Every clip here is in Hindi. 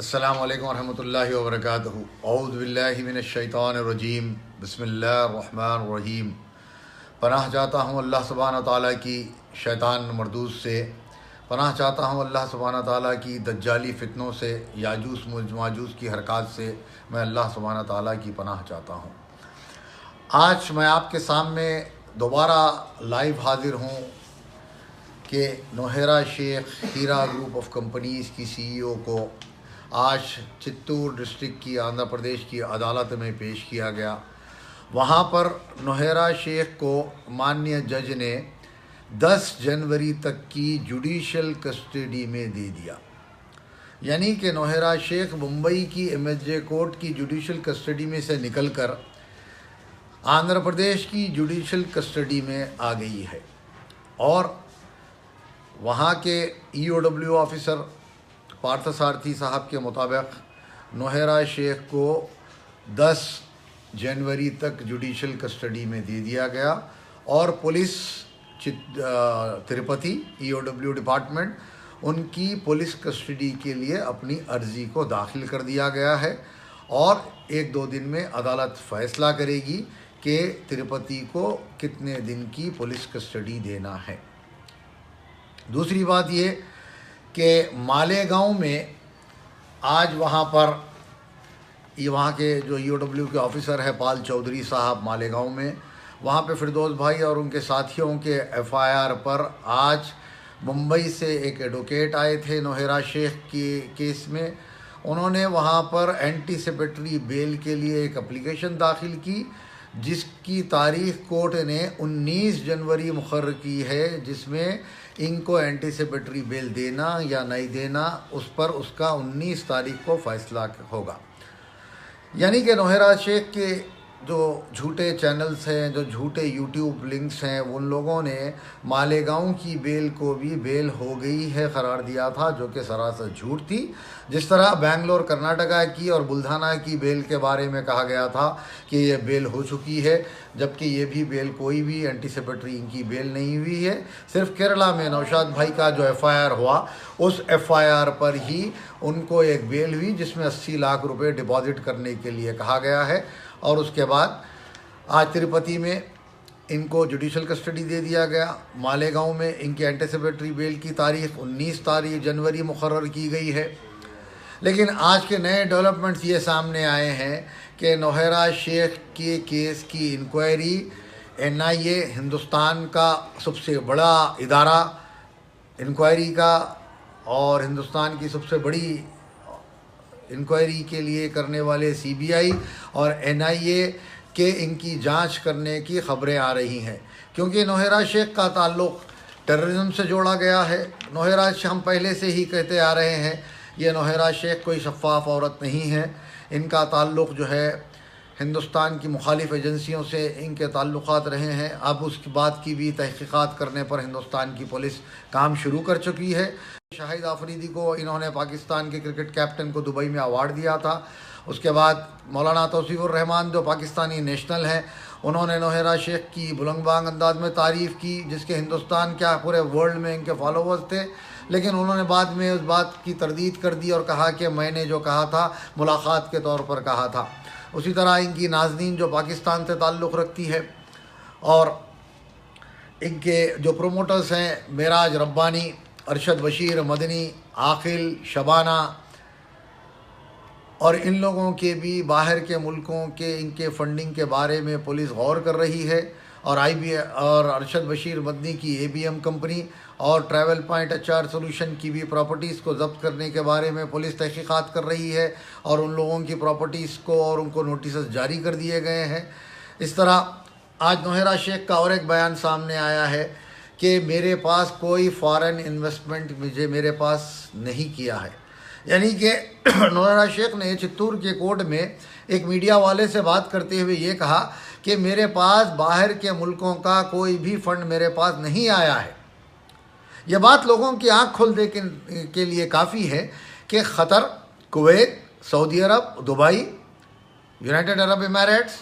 अस्सलामु अलैकुम वरहमतुल्लाहि वबरकातुहू। औज़ु बिल्लाहि मिनश्शैतानिर्रजीम। बिस्मिल्लाहिर्रहमानिर्रहीम। पनाह चाहता हूँ अल्लाह सुब्हानहू व तआला की शैतान मरदूस से, पनाह चाहता हूँ अल्लाह सुब्हानहू व तआला की दज्जाली फ़ितनों से, याजूस माजूस की हरकत से मैं अल्लाह सुब्हानहू व तआला की पनाह चाहता हूँ। आज मैं आपके सामने दोबारा लाइव हाज़िर हूँ कि नौहेरा शेख हीरा ग्रुप ऑफ कंपनीज़ की CEO को आज चित्तूर डिस्ट्रिक्ट की आंध्र प्रदेश की अदालत में पेश किया गया। वहाँ पर नौहेरा शेख को माननीय जज ने 10 जनवरी तक की जुडिशल कस्टडी में दे दिया। यानी कि नौहेरा शेख मुंबई की MSJ कोर्ट की जुडिशल कस्टडी में से निकलकर आंध्र प्रदेश की जुडिशल कस्टडी में आ गई है और वहाँ के EOW ऑफिसर पार्थसारथी साहब के मुताबिक नौहेरा शेख को 10 जनवरी तक जुडिशल कस्टडी में दे दिया गया और पुलिस तिरुपति EOW डिपार्टमेंट उनकी पुलिस कस्टडी के लिए अपनी अर्ज़ी को दाखिल कर दिया गया है और 1-2 दिन में अदालत फ़ैसला करेगी कि तिरुपति को कितने दिन की पुलिस कस्टडी देना है। दूसरी बात ये कि मालेगांव में आज वहाँ पर वहाँ के जो EOW के ऑफिसर है पाल चौधरी साहब मालेगांव में, वहाँ पे फिरदौस भाई और उनके साथियों के FIR पर आज मुंबई से एक एडवोकेट आए थे नौहेरा शेख के केस में। उन्होंने वहाँ पर एंटीसिपेटरी बेल के लिए एक एप्लीकेशन दाखिल की जिसकी तारीख कोर्ट ने 19 जनवरी मुकर्रर की है, जिसमें इनको एंटीसिपेटरी बेल देना या नहीं देना उस पर उसका 19 तारीख को फ़ैसला होगा। यानी कि नौहेरा शेख के जो झूठे चैनल्स हैं, जो झूठे YouTube लिंक्स हैं, उन लोगों ने मालेगांव की बेल को भी बेल हो गई है करार दिया था, जो कि सरासर झूठ थी। जिस तरह बेंगलोर कर्नाटका की और बुल्धाना की बेल के बारे में कहा गया था कि ये बेल हो चुकी है, जबकि ये भी बेल कोई भी एंटीसिपेटरी इनकी बेल नहीं हुई है। सिर्फ केरला में नौशाद भाई का जो FIR हुआ उस FIR पर ही उनको एक बेल हुई जिसमें 80 लाख रुपए डिपॉजिट करने के लिए कहा गया है और उसके बाद आज तिरुपति में इनको जुडिशल कस्टडी दे दिया गया। मालेगांव में इनके एंटीसिपेटरी बेल की तारीख 19 जनवरी मुकर्रर की गई है। लेकिन आज के नए डेवलपमेंट्स ये सामने आए हैं कि नौहेरा शेख के केस की इंक्वायरी NIA हिंदुस्तान का सबसे बड़ा इदारा इंक्वायरी का और हिंदुस्तान की सबसे बड़ी इंक्वायरी के लिए करने वाले CBI और NIA के इनकी जांच करने की ख़बरें आ रही हैं, क्योंकि नौहेरा शेख का ताल्लुक़ टेररिज्म से जोड़ा गया है। नौहेरा शेख हम पहले से ही कहते आ रहे हैं, ये नौहेरा शेख कोई शफ़ाफ़ औरत नहीं है। इनका ताल्लुक़ जो है हिंदुस्तान की मुखालिफ एजेंसियों से इनके ताल्लुक़ात रहे हैं। अब उस बात की भी तहक़ीक़ात करने पर हिंदुस्तान की पुलिस काम शुरू कर चुकी है। शाहिद आफरीदी को इन्होंने पाकिस्तान के क्रिकेट कैप्टन को दुबई में अवार्ड दिया था। उसके बाद मौलाना तौसीफ़ुर रहमान जो पाकिस्तानी नेशनल हैं, उन्होंने नौहेरा शेख की बुलंदबांग अंदाज में तारीफ़ की, जिसके हिंदुस्तान क्या पूरे वर्ल्ड में इनके फॉलोवर्स थे। लेकिन उन्होंने बाद में उस बात की तरदीद कर दी और कहा कि मैंने जो कहा था मुलाकात के तौर पर कहा था। उसी तरह इनकी नाज़नीन जो पाकिस्तान से ताल्लुक़ रखती है और इनके जो प्रोमोटर्स हैं मेराज रब्बानी, अरशद बशीर मदनी, आखिल शबाना और इन लोगों के भी बाहर के मुल्कों के इनके फ़ंडिंग के बारे में पुलिस गौर कर रही है और और अरशद बशीर मदनी की ABM कंपनी और ट्रैवल पॉइंट HR सोल्यूशन की भी प्रॉपर्टीज़ को ज़ब्त करने के बारे में पुलिस तहक़ीक़ात कर रही है और उन लोगों की प्रॉपर्टीज़ को और उनको नोटिस जारी कर दिए गए हैं। इस तरह आज नौहेरा शेख का और एक बयान सामने आया है कि मेरे पास कोई फ़ॉरेन इन्वेस्टमेंट मेरे पास नहीं किया है। यानी कि नौहेरा शेख ने चित्तूर के कोर्ट में एक मीडिया वाले से बात करते हुए ये कहा कि मेरे पास बाहर के मुल्कों का कोई भी फ़ंड मेरे पास नहीं आया है। यह बात लोगों की आँख खोलने के लिए काफ़ी है कि Qatar, Kuwait, Saudi Arabia, Dubai, United Arab Emirates,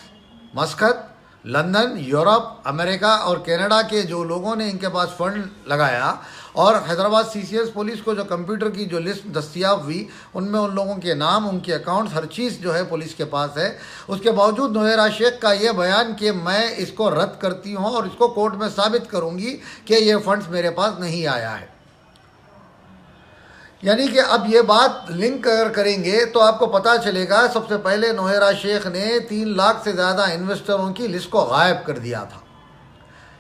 Muscat, London, Europe, America और कनाडा के जो लोगों ने इनके पास फ़ंड लगाया और हैदराबाद CCS पुलिस को जो कंप्यूटर की जो लिस्ट दस्तियाब हुई उनमें उन लोगों के नाम, उनके अकाउंट्स, हर चीज़ जो है पुलिस के पास है। उसके बावजूद नौहेरा शेख का ये बयान कि मैं इसको रद्द करती हूँ और इसको कोर्ट में साबित करूँगी कि ये फंड्स मेरे पास नहीं आया है। यानी कि अब ये बात लिंक अगर करेंगे तो आपको पता चलेगा, सबसे पहले नौहेरा शेख ने 3 लाख से ज़्यादा इन्वेस्टरों की लिस्ट को गायब कर दिया था,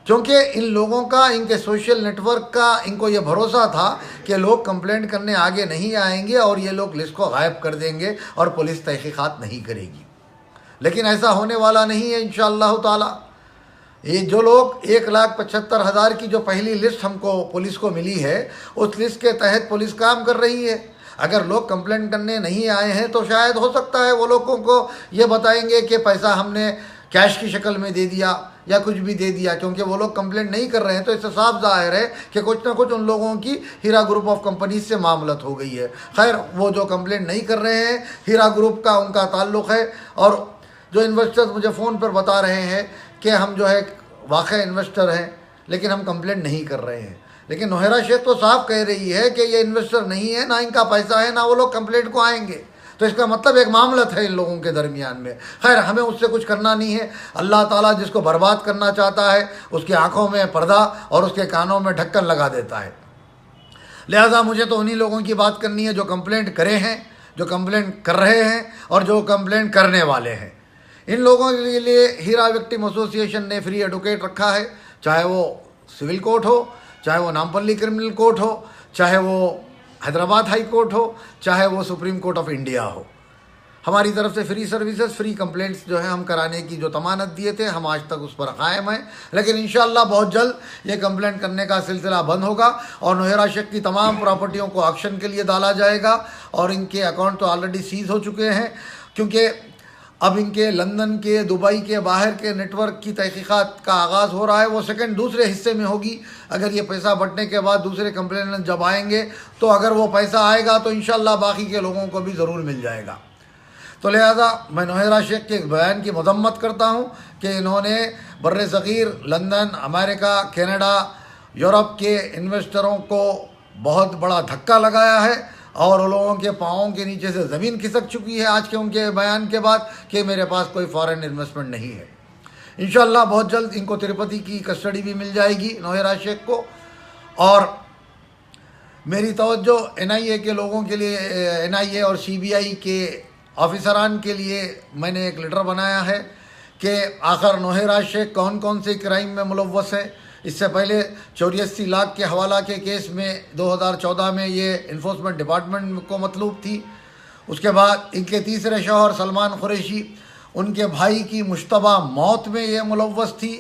क्योंकि इन लोगों का, इनके सोशल नेटवर्क का, इनको ये भरोसा था कि लोग कंप्लेंट करने आगे नहीं आएंगे और ये लोग लिस्ट को गायब कर देंगे और पुलिस तहकीकात नहीं करेगी। लेकिन ऐसा होने वाला नहीं है इंशाअल्लाह ताला। ये जो लोग 1,75,000 की जो पहली लिस्ट हमको पुलिस को मिली है, उस लिस्ट के तहत पुलिस काम कर रही है। अगर लोग कंप्लेंट करने नहीं आए हैं तो शायद हो सकता है वो लोगों को ये बताएंगे कि पैसा हमने कैश की शक्ल में दे दिया या कुछ भी दे दिया, क्योंकि वो लोग कंप्लेंट नहीं कर रहे हैं तो इससे साफ जाहिर है कि कुछ ना कुछ उन लोगों की हीरा ग्रुप ऑफ कंपनीज से मामलत हो गई है। खैर, वो जो कंप्लेंट नहीं कर रहे हैं, हीरा ग्रुप का उनका ताल्लुक़ है। और जो इन्वेस्टर्स मुझे फ़ोन पर बता रहे हैं कि हम जो है वाकई इन्वेस्टर हैं लेकिन हम कंप्लेंट नहीं कर रहे हैं, लेकिन नौहेरा शेख तो साफ कह रही है कि ये इन्वेस्टर नहीं है, ना इनका पैसा है, ना वो लोग कंप्लेंट को आएंगे। तो इसका मतलब एक मामलत है इन लोगों के दरमियान में। खैर, हमें उससे कुछ करना नहीं है। अल्लाह ताला जिसको बर्बाद करना चाहता है उसकी आंखों में पर्दा और उसके कानों में ढक्कन लगा देता है। लिहाजा मुझे तो उन्हीं लोगों की बात करनी है जो कंप्लेंट करे हैं, जो कंप्लेंट कर रहे हैं और जो कंप्लेंट करने वाले हैं। इन लोगों के लिए हीरा विक्टिम एसोसिएशन ने फ्री एडवोकेट रखा है, चाहे वो सिविल कोर्ट हो, चाहे वो नामपल्ली क्रिमिनल कोर्ट हो, चाहे वो हैदराबाद हाई कोर्ट हो, चाहे वो सुप्रीम कोर्ट ऑफ इंडिया हो। हमारी तरफ से फ्री सर्विसेज, फ्री कंप्लेंट्स जो है हम कराने की जो तमानत दिए थे, हम आज तक उस पर कायम हैं। लेकिन इंशाअल्लाह बहुत जल्द ये कंप्लेंट करने का सिलसिला बंद होगा और नौहेरा शेख की तमाम प्रॉपर्टियों को ऑक्शन के लिए डाला जाएगा। और इनके अकाउंट तो ऑलरेडी सीज हो चुके हैं, क्योंकि अब इनके लंदन के, दुबई के बाहर के नेटवर्क की तहकीकात का आगाज़ हो रहा है। वो सेकंड दूसरे हिस्से में होगी। अगर ये पैसा बंटने के बाद दूसरे कंप्लेनेंट जब आएंगे तो अगर वो पैसा आएगा तो इंशाअल्लाह बाकी के लोगों को भी ज़रूर मिल जाएगा। तो लिहाजा मैं नौहेरा शेख के बयान की मजम्मत करता हूँ कि इन्होंने बर्रे सग़ीर, लंदन, अमेरिका, कनाडा, यूरोप के इन्वेस्टरों को बहुत बड़ा धक्का लगाया है और उन लोगों के पाँवों के नीचे से ज़मीन खिसक चुकी है आज के उनके बयान के बाद कि मेरे पास कोई फॉरेन इन्वेस्टमेंट नहीं है। इंशाअल्लाह बहुत जल्द इनको तिरुपति की कस्टडी भी मिल जाएगी नौहेरा शेख को। और मेरी तवज्जो NIA के लोगों के लिए, NIA और CBI के ऑफिसरान के लिए मैंने एक लेटर बनाया है कि आखिर नौहेरा शेख कौन कौन से क्राइम में मुलव्वस है। इससे पहले 84 लाख के हवाला के केस में 2014 में ये इन्फोर्समेंट डिपार्टमेंट को मतलूब थी। उसके बाद इनके तीसरे शौहर सलमान कुरैशी, उनके भाई की मुश्तबा मौत में ये मुलव्वस थी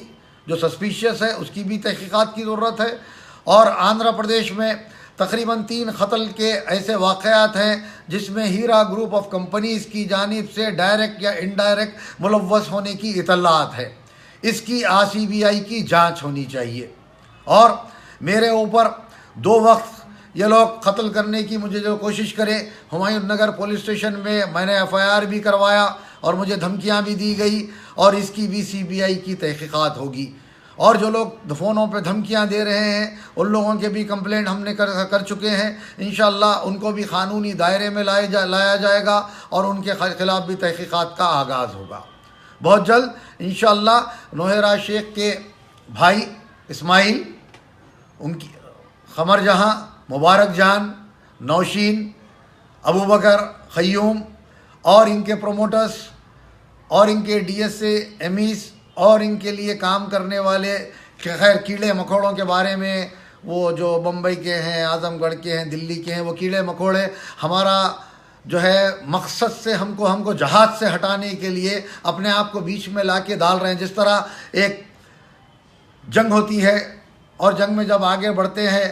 जो सस्पिशियस है, उसकी भी तहकीकात की ज़रूरत है। और आंध्र प्रदेश में तकरीबन 3 कत्ल के ऐसे वाक़यात हैं जिसमें हीरा ग्रुप ऑफ कंपनीज़ की जानिब से डायरेक्ट या इनडायरेक्ट मुलव्वस होने की इतलात है। इसकी CBI की जांच होनी चाहिए। और मेरे ऊपर 2 वक्त ये लोग कत्ल करने की मुझे जो कोशिश करे, हुमायूं नगर पुलिस स्टेशन में मैंने FIR भी करवाया और मुझे धमकियां भी दी गई और इसकी भी CBI की तहकीकात होगी। और जो लोग फ़ोनों पे धमकियां दे रहे हैं उन लोगों के भी कंप्लेंट हमने कर चुके हैं। इंशाअल्लाह उनको भी क़ानूनी दायरे में लाया जाएगा और उनके ख़िलाफ़ भी तहकीकात का आगाज़ होगा बहुत जल्द इंशाअल्लाह। नौहेरा शेख के भाई इस्माइल, उनकी क़मर जहाँ, मुबारक जान, नौशीन, अबू बकर, क़य्यूम और इनके प्रोमोटर्स और इनके DSA, MEs और इनके लिए काम करने वाले, खैर कीड़े मकोड़ों के बारे में, वो जो बम्बई के हैं, आज़मगढ़ के हैं, दिल्ली के हैं, वो कीड़े मकोड़े हमारा जो है मकसद से हमको जहाज़ से हटाने के लिए अपने आप को बीच में ला के डाल रहे हैं। जिस तरह एक जंग होती है और जंग में जब आगे बढ़ते हैं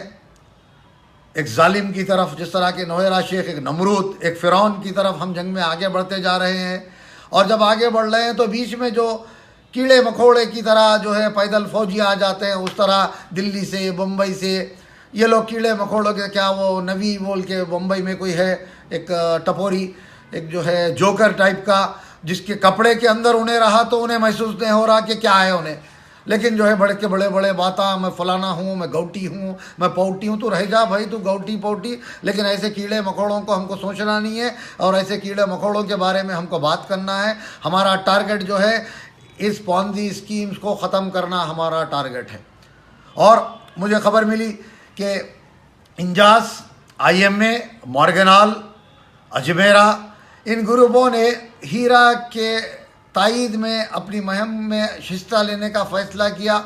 एक जालिम की तरफ, जिस तरह के नौहेरा शेख एक नमरूद, एक फ़िरौन की तरफ हम जंग में आगे बढ़ते जा रहे हैं। और जब आगे बढ़ रहे हैं तो बीच में जो कीड़े मकोड़े की तरह जो है पैदल फौजी आ जाते हैं, उस तरह दिल्ली से, बम्बई से ये लोग कीड़े मकोड़ों के, क्या वो नवी बोल के बम्बई में कोई है एक टपोरी, एक जो है जोकर टाइप का, जिसके कपड़े के अंदर उन्हें रहा तो उन्हें महसूस नहीं हो रहा कि क्या है उन्हें, लेकिन जो है बड़े के बड़े बड़े बाता, मैं फलाना हूँ, मैं गौटी हूँ, मैं पौटी हूँ। तो रह जा भाई, तू गौटी पौटी, लेकिन ऐसे कीड़े मकोड़ों को हमको सोचना नहीं है और ऐसे कीड़े मकोड़ों के बारे में हमको बात करना है। हमारा टारगेट जो है इस पॉन्जी स्कीम्स को ख़त्म करना हमारा टारगेट है। और मुझे खबर मिली कि इंजास, IMA, मॉर्गेनाल, अजमेरा, इन ग्रुपों ने हीरा के तायीद में अपनी मुहिम में हिस्सा लेने का फ़ैसला किया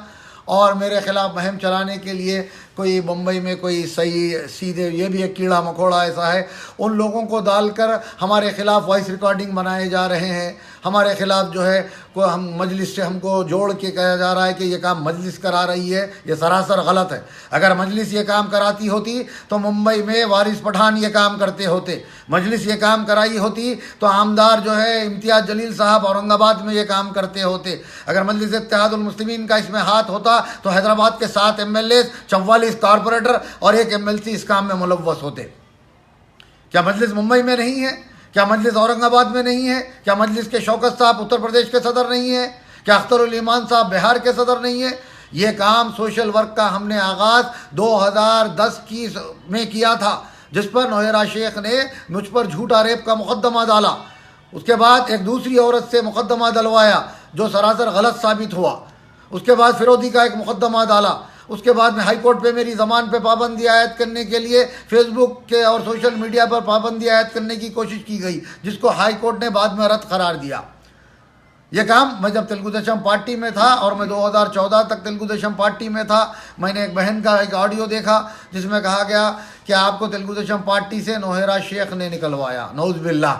और मेरे ख़िलाफ़ मुहिम चलाने के लिए कोई मुंबई में कोई सही सीधे, ये भी एक कीड़ा मकोड़ा ऐसा है, उन लोगों को डालकर हमारे ख़िलाफ़ वॉइस रिकॉर्डिंग बनाए जा रहे हैं। हमारे ख़िलाफ़ जो है को हम मजलिस से हमको जोड़ के कहा जा रहा है कि ये काम मजलिस करा रही है। ये सरासर गलत है। अगर मजलिस ये काम कराती होती तो मुंबई में वारिस पठान ये काम करते होते। मजलिस ये काम कराई होती तो आमदार जो है इम्तियाज़ जलील साहब औरंगाबाद में ये काम करते होते। अगर मजलिस इत्तेहादुल मुस्लिमीन का इसमें हाथ होता तो हैदराबाद के 7 MLA, 44 कॉरपोरेटर और 1 MLC इस काम में मुलव्वस होते। क्या मजलिस मुंबई में नहीं है? क्या मजलिस औरंगाबाद में नहीं है? क्या मजलिस के शौकत साहब उत्तर प्रदेश के सदर नहीं है? क्या अख्तरुल ईमान साहब बिहार के सदर नहीं है? ये काम सोशल वर्क का हमने आगाज़ 2010 में किया था, जिस पर नौहरा शेख ने मुझ पर झूठा रेप का मुकदमा डाला। उसके बाद एक दूसरी औरत से मुकदमा डलवाया जो सरासर गलत साबित हुआ। उसके बाद फिरौती का एक मुकदमा डाला। उसके बाद में हाई कोर्ट पे मेरी ज़बान पे पाबंदी आयद करने के लिए फेसबुक के और सोशल मीडिया पर पाबंदी आयद करने की कोशिश की गई, जिसको हाई कोर्ट ने बाद में रद्द करार दिया। ये काम मैं जब तेलुगु देशम पार्टी में था और मैं 2014 तक तेलुगु देशम पार्टी में था, मैंने एक बहन का एक ऑडियो देखा जिसमें कहा गया कि आपको तेलुगु देशम पार्टी से नौहरा शेख ने निकलवाया। नौज़ बिल्लाह।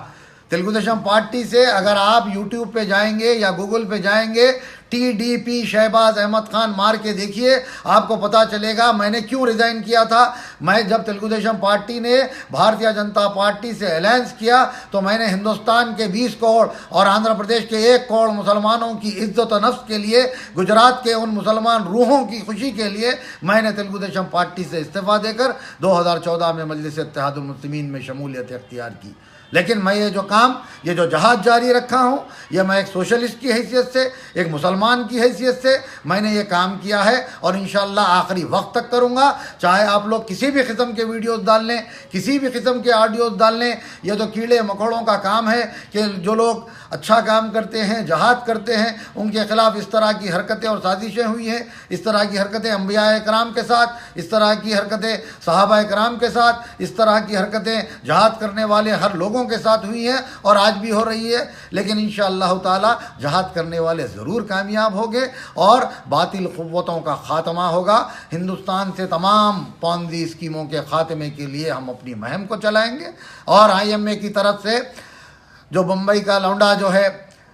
तेलुगु देशम पार्टी से अगर आप यूट्यूब पे जाएंगे या गूगल पे जाएंगे, TDP शहबाज अहमद खान मार के देखिए, आपको पता चलेगा मैंने क्यों रिज़ाइन किया था। मैं जब तेलुगु देशम पार्टी ने भारतीय जनता पार्टी से अलायंस किया तो मैंने हिंदुस्तान के 20 करोड़ और आंध्र प्रदेश के 1 करोड़ मुसलमानों की इज्जत और नफ्स के लिए, गुजरात के उन मुसलमान रूहों की खुशी के लिए मैंने तेलुगु देशम पार्टी से इस्तीफ़ा देकर 2014 में मजलिस इत्तेहादुल मुस्लिमीन में शमूलियत इख्तियार की। लेकिन मैं ये जो काम, ये जो जहाद जारी रखा हूँ, ये मैं एक सोशलिस्ट की हैसियत से, एक मुसलमान की हैसियत से मैंने ये काम किया है और इंशाअल्लाह आखिरी वक्त तक करूँगा। चाहे आप लोग किसी भी किस्म के वीडियोस डाल लें, किसी भी किस्म के ऑडियोस डाल लें, ये तो कीड़े मकोड़ों का काम है कि जो लोग अच्छा काम करते हैं, जहाद करते हैं, उनके ख़िलाफ़ इस तरह की हरकतें और साजिशें हुई हैं। इस तरह की हरकतें अम्बिया कराम के साथ, इस तरह की हरकतें सहाबा कराम के साथ, इस तरह की हरकतें जहाद करने वाले हर लोगों के साथ हुई हैं और आज भी हो रही है। लेकिन इंशाअल्लाह ताला जहाद करने वाले ज़रूर कामयाब होंगे और बातिल क़ुव्वतों का ख़ात्मा होगा। हिंदुस्तान से तमाम पॉन्जी स्कीमों के ख़ात्मे के लिए हम अपनी मुहिम को चलाएँगे। और IMA की तरफ से जो मुंबई का लौंडा जो है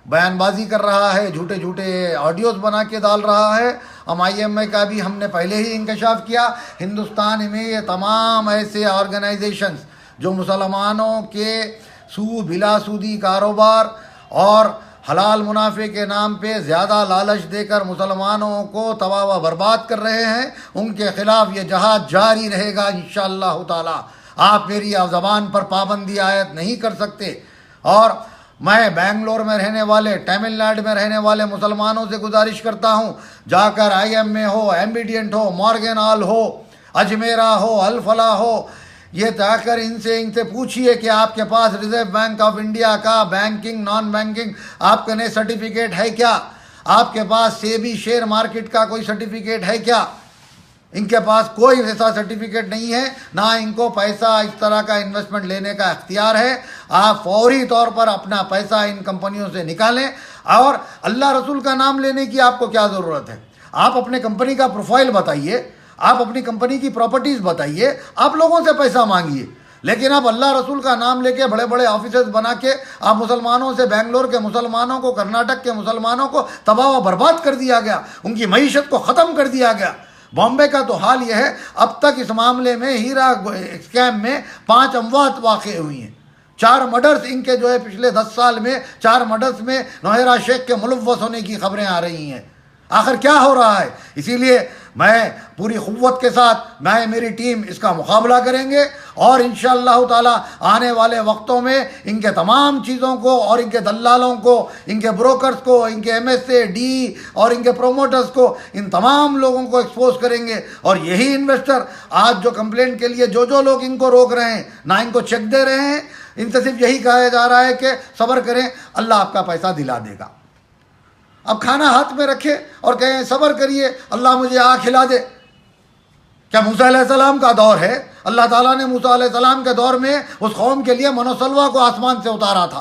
बयानबाजी कर रहा है, झूठे झूठे ऑडियोज़ बना के डाल रहा है, हम IMA का भी हमने पहले ही इंकशाफ किया। हिंदुस्तान में ये तमाम ऐसे ऑर्गेनाइजेशंस जो मुसलमानों के बिलासूदी कारोबार और हलाल मुनाफे के नाम पे ज़्यादा लालच देकर मुसलमानों को तबाह व बर्बाद कर रहे हैं, उनके ख़िलाफ़ ये जहाद जारी रहेगा इंशाअल्लाह ताला। आप मेरी ज़बान पर पाबंदी आयद नहीं कर सकते। और मैं बेंगलोर में रहने वाले, तमिलनाडु में रहने वाले मुसलमानों से गुजारिश करता हूँ, जाकर IMA हो, एम्बिडियंट हो, मॉर्गेनाल हो, अजमेरा हो, अल-फलाह हो, ये जाकर इनसे पूछिए कि आपके पास रिजर्व बैंक ऑफ इंडिया का बैंकिंग, नॉन बैंकिंग आपके नए सर्टिफिकेट है क्या? आपके पास सेबी शेयर मार्केट का कोई सर्टिफिकेट है क्या? इनके पास कोई ऐसा सर्टिफिकेट नहीं है, ना इनको पैसा इस तरह का इन्वेस्टमेंट लेने का इख्तियार है। आप फौरी तौर पर अपना पैसा इन कंपनियों से निकालें। और अल्लाह रसूल का नाम लेने की आपको क्या ज़रूरत है? आप अपने कंपनी का प्रोफाइल बताइए, आप अपनी कंपनी की प्रॉपर्टीज़ बताइए, आप लोगों से पैसा मांगिए। लेकिन आप अल्लाह रसूल का नाम लेके बड़े बड़े ऑफिसर्स बना के आप मुसलमानों से, बेंगलोर के मुसलमानों को, कर्नाटक के मुसलमानों को तबाह व बर्बाद कर दिया गया, उनकी मईशत को ख़त्म कर दिया गया। बॉम्बे का तो हाल यह है, अब तक इस मामले में हीरा स्कैम में 5 अमवात वाक़ हुई हैं, 4 मर्डर्स इनके जो है पिछले 10 साल में 4 मर्डर्स में नौहरा शेख के मुलव्वस होने की खबरें आ रही हैं। आखिर क्या हो रहा है? इसीलिए मैं पूरी क़ुव्वत के साथ मैं मेरी टीम इसका मुकाबला करेंगे और इंशाअल्लाह ताला आने वाले वक्तों में इनके तमाम चीज़ों को और इनके दल्लालों को, इनके ब्रोकर्स को, इनके MSA, डी और इनके प्रोमोटर्स को, इन तमाम लोगों को एक्सपोज करेंगे। और यही इन्वेस्टर आज जो कंप्लेंट के लिए जो लोग इनको रोक रहे हैं, ना इनको चेक दे रहे हैं, इनसे सिर्फ यही कहा जा रहा है कि सब्र करें, अल्लाह आपका पैसा दिला देगा। अब खाना हाथ में रखे और कहें सब्र करिए, अल्लाह मुझे आग खिला दे। क्या मूसा अलैहिस्सलाम का दौर है? अल्लाह ताला ने मूसा अलैहिस्सलाम के दौर में उस कौम के लिए मनोसलवा को आसमान से उतारा था।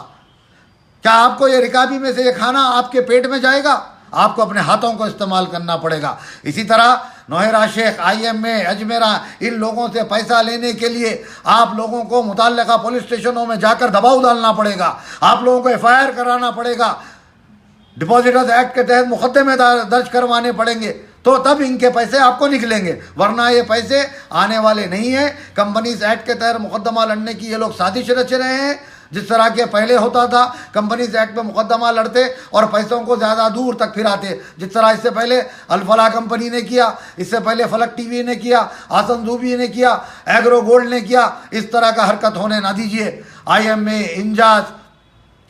क्या आपको ये रिकाबी में से ये खाना आपके पेट में जाएगा? आपको अपने हाथों को इस्तेमाल करना पड़ेगा। इसी तरह नौहरा शेख, IMA, अजमेरा, इन लोगों से पैसा लेने के लिए आप लोगों को मुतल्लिका पुलिस स्टेशनों में जाकर दबाव डालना पड़ेगा, आप लोगों को FIR कराना पड़ेगा, डिपॉजिटर्स एक्ट के तहत मुकदमे दर्ज करवाने पड़ेंगे, तो तब इनके पैसे आपको निकलेंगे, वरना ये पैसे आने वाले नहीं हैं। कंपनीज एक्ट के तहत मुकदमा लड़ने की ये लोग साजिश रच रहे हैं। जिस तरह के पहले होता था, कंपनीज एक्ट में मुकदमा लड़ते और पैसों को ज़्यादा दूर तक फिराते, जिस तरह इससे पहले अलफला कंपनी ने किया, इससे पहले फलक टीवी ने किया, आसन जूबी ने किया, एग्रो गोल्ड ने किया। इस तरह का हरकत होने ना दीजिए। IMA, इंजाज,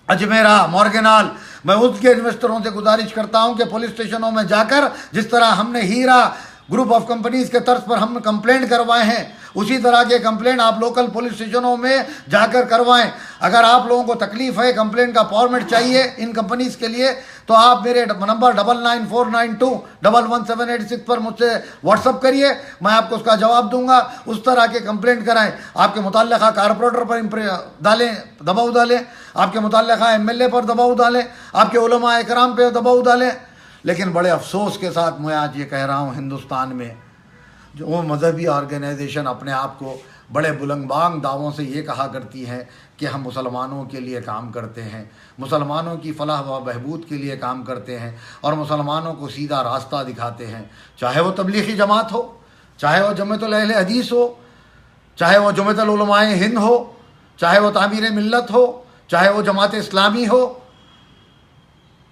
अजमेरा, मॉर्गेनाल, मैं उसके इन्वेस्टरों से गुजारिश करता हूं कि पुलिस स्टेशनों में जाकर जिस तरह हमने हीरा ग्रुप ऑफ कंपनीज के तर्ज पर हम कंप्लेंट करवाए हैं, उसी तरह के कंप्लेंट आप लोकल पुलिस स्टेशनों में जाकर करवाएं। अगर आप लोगों को तकलीफ है, कंप्लेंट का फॉर्मेट चाहिए इन कंपनीज के लिए, तो आप मेरे नंबर 9949211786 पर मुझसे व्हाट्सअप करिए, मैं आपको उसका जवाब दूंगा। उस तरह के कंप्लेंट कराएं। आपके मुतल्लिका कारपोरेटर पर दबाव डालें, आपके मुतल्लिका MLA पर दबाव डालें, आपके उलमा इकराम पर दबाव डालें। लेकिन बड़े अफसोस के साथ मैं आज ये कह रहा हूँ, हिंदुस्तान में जो वो मजहबी ऑर्गेनाइजेशन अपने आप को बड़े बुलंदबांग दावों से ये कहा करती हैं कि हम मुसलमानों के लिए काम करते हैं, मुसलमानों की फलाह व बहबूद के लिए काम करते हैं और मुसलमानों को सीधा रास्ता दिखाते हैं, चाहे वो तबलीगी जमात हो, चाहे वो जमातुल अहले हदीस हो, चाहे वो जमातुल उलमाए हिंद हो, चाहे वो तामीर मिल्लत हो, चाहे वो जमात इस्लामी हो,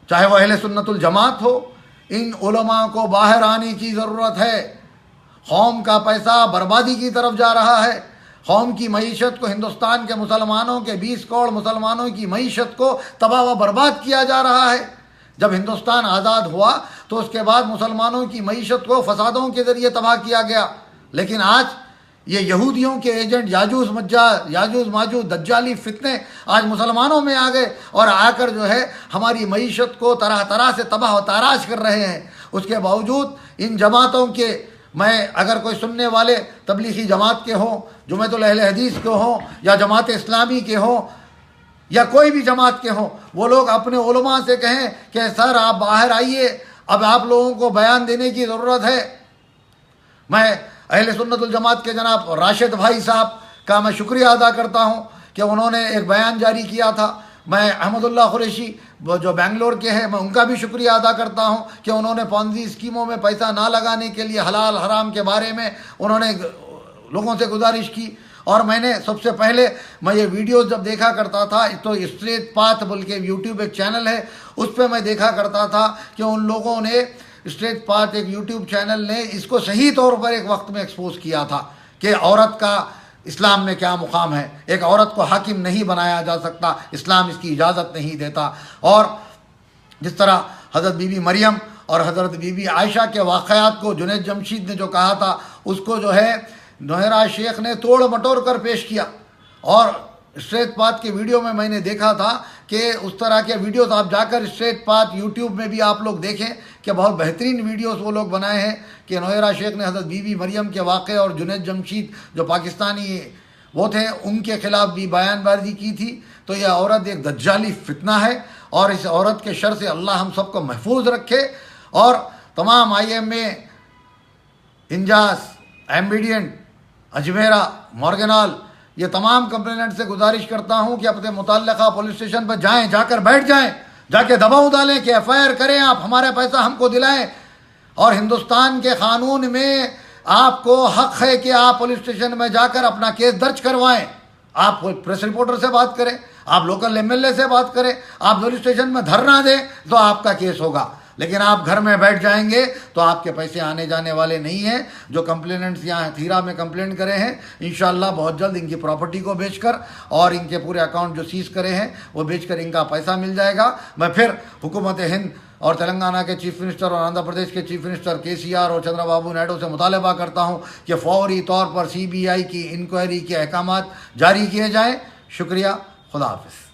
चाहे वो अहले सुन्नतुल जमात हो। इन उलमा को बाहर आने की ज़रूरत है। कौम का पैसा बर्बादी की तरफ जा रहा है। कौम की मईशत को, हिंदुस्तान के मुसलमानों के 20 करोड़ मुसलमानों की मईशत को तबाह व बर्बाद किया जा रहा है। जब हिंदुस्तान आज़ाद हुआ तो उसके बाद मुसलमानों की मईशत को फसादों के ज़रिए तबाह किया गया, लेकिन आज ये यहूदियों के एजेंट याजूज माजूज दज्जाली फितने आज मुसलमानों में आ गए और आकर जो है हमारी मईशत को तरह तरह से तबाह व ताराश कर रहे हैं। उसके बावजूद इन जमातों के, मैं अगर कोई सुनने वाले तबलीगी जमात के हों, जमातुल अहले हदीस के हों या जमात इस्लामी के हों या कोई भी जमात के हों, वो लोग अपने उलमा से कहें कि सर आप बाहर आइए, अब आप लोगों को बयान देने की ज़रूरत है। मैं अहले सुन्नतुल जमात के जनाब राशिद भाई साहब का मैं शुक्रिया अदा करता हूँ कि उन्होंने एक बयान जारी किया था। मैं अहमदुल्लाह कुरैशी जो बेंगलोर के हैं, मैं उनका भी शुक्रिया अदा करता हूँ कि उन्होंने पॉन्जी स्कीमों में पैसा ना लगाने के लिए हलाल हराम के बारे में उन्होंने लोगों से गुजारिश की। और मैंने सबसे पहले मैं ये वीडियो जब देखा करता था तो स्ट्रेट पाथ बोल के यूट्यूब एक चैनल है, उस पर मैं देखा करता था कि उन लोगों ने, स्ट्रेट पाथ एक यूट्यूब चैनल ने इसको सही तौर पर एक वक्त में एक्सपोज किया था कि औरत का इस्लाम में क्या मुकाम है, एक औरत को हाकिम नहीं बनाया जा सकता, इस्लाम इसकी इजाज़त नहीं देता। और जिस तरह हज़रत बीबी मरियम और हज़रत बीबी आयशा के वाक़यात को जुनैद जमशीद ने जो कहा था, उसको जो है नौहरा शेख ने तोड़ मटोड़ कर पेश किया। और स्ट्रेट पाथ के वीडियो में मैंने देखा था कि उस तरह के वीडियोस आप जाकर स्ट्रेट पाथ यूट्यूब में भी आप लोग देखें कि बहुत बेहतरीन वीडियोस वो लोग बनाए हैं कि नौहरा शेख ने हज़रत बीबी मरियम के वाक़े और जुनैद जमशीद जो पाकिस्तानी वो थे उनके ख़िलाफ़ भी बयानबाजी की थी। तो यह औरत एक दज्जाली फितना है और इस औरत के शर से अल्लाह हम सबको महफूज रखे। और तमाम IMA, इंजास, एम्बिडियंट, अजमेरा, मॉर्गेनाल, ये तमाम कंप्लेनेंट से गुजारिश करता हूँ कि अपने मुतल्लिका पुलिस स्टेशन पर जाएं, जाकर बैठ जाएं, जाके दबाव डालें कि FIR करें, आप हमारा पैसा हमको दिलाएं। और हिंदुस्तान के कानून में आपको हक है कि आप पुलिस स्टेशन में जाकर अपना केस दर्ज करवाएं। आप प्रेस रिपोर्टर से बात करें, आप लोकल MLA से बात करें, आप पुलिस स्टेशन में धरना दें तो आपका केस होगा। लेकिन आप घर में बैठ जाएंगे तो आपके पैसे आने जाने वाले नहीं हैं। जो कंप्लेनेंट्स यहाँ थीरा में कंप्लेंट करे हैं, इंशाल्लाह बहुत जल्द इनकी प्रॉपर्टी को बेचकर और इनके पूरे अकाउंट जो सीज करे हैं वो बेचकर इनका पैसा मिल जाएगा। मैं फिर हुकूमत हिंद और तेलंगाना के चीफ मिनिस्टर और आंध्र प्रदेश के चीफ मिनिस्टर केसीआर और चंद्रबाबू नायडू से मुतालबा करता हूँ कि फौरी तौर पर CBI की इंक्वायरी के अहकाम जारी किए जाएँ। शुक्रिया, खुदा हाफिज़।